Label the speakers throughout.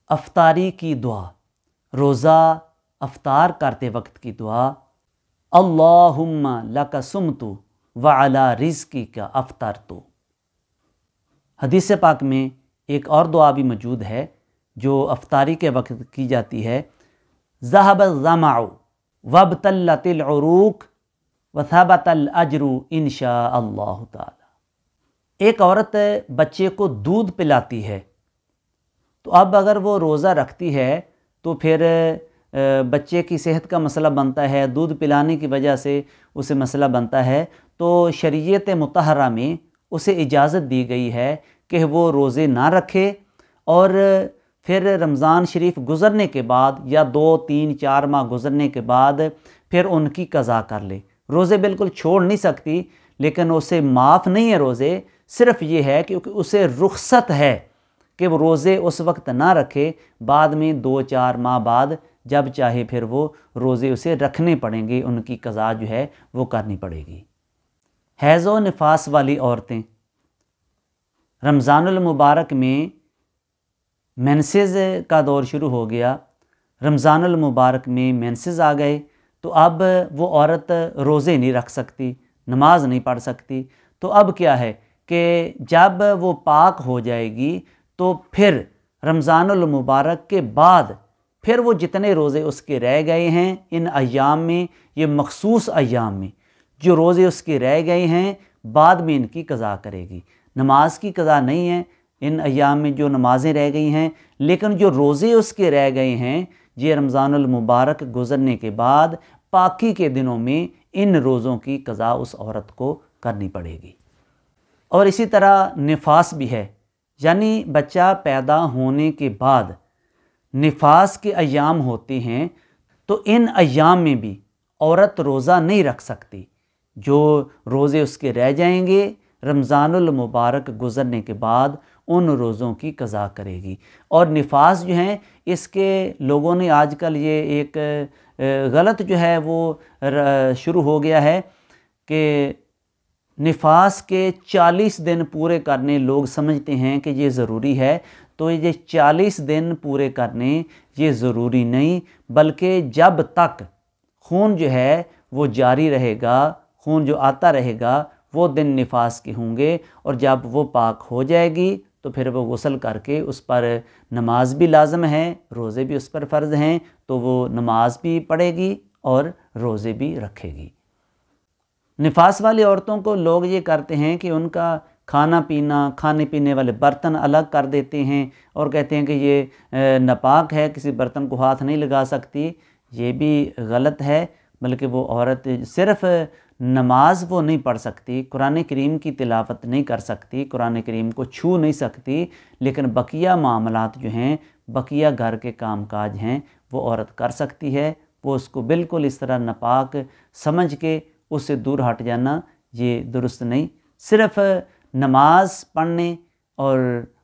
Speaker 1: افطاری کی دعا، روزہ افطار کرتے وقت کی دعا، اللہم لک صمت وعلی رزقک افطرت۔ حدیث پاک میں ایک اور دعا بھی موجود ہے جو افطاری کے وقت کی جاتی ہے، ذہب الظمأ وابتلت العروق وثبت الاجر انشاء اللہ تعالی۔ ایک عورت بچے کو دودھ پلاتی ہے، تو اب اگر وہ روزہ رکھتی ہے تو پھر بچے کی صحت کا مسئلہ بنتا ہے، دودھ پلانے کی وجہ سے اسے مسئلہ بنتا ہے، تو شریعت مطہرہ میں اسے اجازت دی گئی ہے کہ وہ روزے نہ رکھے، اور پھر رمضان شریف گزرنے کے بعد یا 2 3 4 ماہ گزرنے کے بعد پھر ان کی قضا کر لے۔ روزے بالکل چھوڑ نہیں سکتی، لیکن اسے معاف نہیں ہے روزے، صرف یہ ہے کہ اسے رخصت ہے کہ وہ روزے اس وقت نہ رکھے، بعد میں 2 4 ماہ بعد جب چاہے پھر وہ روزے اسے رکھنے پڑیں گے، ان کی قضا جو ہے وہ کرنی پڑے گی۔ حیض و نفاس والی عورتیں، رمضان المبارک میں مینسز کا دور شروع ہو گیا، رمضان المبارک میں مینسز آ گئے، تو اب وہ عورت روزے نہیں رکھ سکتی، نماز نہیں پڑھ سکتی۔ تو اب کیا ہے کہ جب وہ پاک ہو جائے گی تو پھر رمضان المبارک کے بعد پھر وہ جتنے روزے اس کے رہ گئے ہیں ان ایام میں، یہ مخصوص ایام میں جو روزے اس کے رہ گئے ہیں، بعد میں ان کی قضا کرے گی۔ نماز کی قضا نہیں ہے ان ایام میں جو نمازیں رہ گئی ہیں، لیکن جو روزے اس کے رہ گئے ہیں یہ رمضان المبارک گزرنے کے بعد پاکی کے دنوں میں ان روزوں کی قضا اس عورت کو کرنی پڑے گی۔ اور اسی طرح نفاس بھی ہے، یعنی بچہ پیدا ہونے کے بعد نفاس کے ایام ہوتے ہیں، تو ان ایام میں بھی عورت روزہ نہیں رکھ سکتی، جو روزے اس کے رہ جائیں گے رمضان المبارک گزرنے کے بعد ان روزوں کی قضا کرے گی۔ اور نفاس جو ہیں اس کے لوگوں نے آج کل یہ ایک غلط جو ہے وہ شروع ہو گیا ہے کہ نفاس کے 40 دن پورے کرنے لوگ سمجھتے ہیں کہ یہ ضروری ہے، تو یہ 40 دن پورے کرنے یہ ضروری نہیں، بلکہ جب تک خون جو ہے وہ جاری رہے گا، خون جو آتا رہے گا وہ دن نفاس کے ہوں گے، اور جب وہ پاک ہو جائے گی تو پھر وہ غسل کر کے اس پر نماز بھی لازم ہے، روزے بھی اس پر فرض ہیں، تو وہ نماز بھی پڑھے گی اور روزے بھی رکھے گی۔ نفاس والی عورتوں کو لوگ یہ کرتے ہیں کہ ان کا کھانا پینا، کھانے پینے والے برتن الگ کر دیتے ہیں اور کہتے ہیں کہ یہ ناپاک ہے، کسی برتن کو ہاتھ نہیں لگا سکتی۔ یہ بھی غلط ہے، بلکہ وہ عورت صرف نماز وہ نہیں پڑھ سکتی، قرآن کریم کی تلاوت نہیں کر سکتی، قرآن کریم کو چھو نہیں سکتی، لیکن بقیہ معاملات جو ہیں، بقیہ گھر کے کام کاج ہیں وہ عورت کر سکتی ہے۔ وہ اس کو بالکل اس طرح ناپاک سمجھ کے اس سے دور ہٹ جانا یہ درست نہیں۔ صرف نماز پڑھنے اور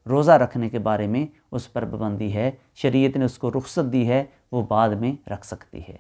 Speaker 1: روزہ رکھنے کے بارے میں اس پر پابندی ہے، شریعت نے اس کو رخصت دی ہے، وہ بعد میں رکھ سکتی ہے۔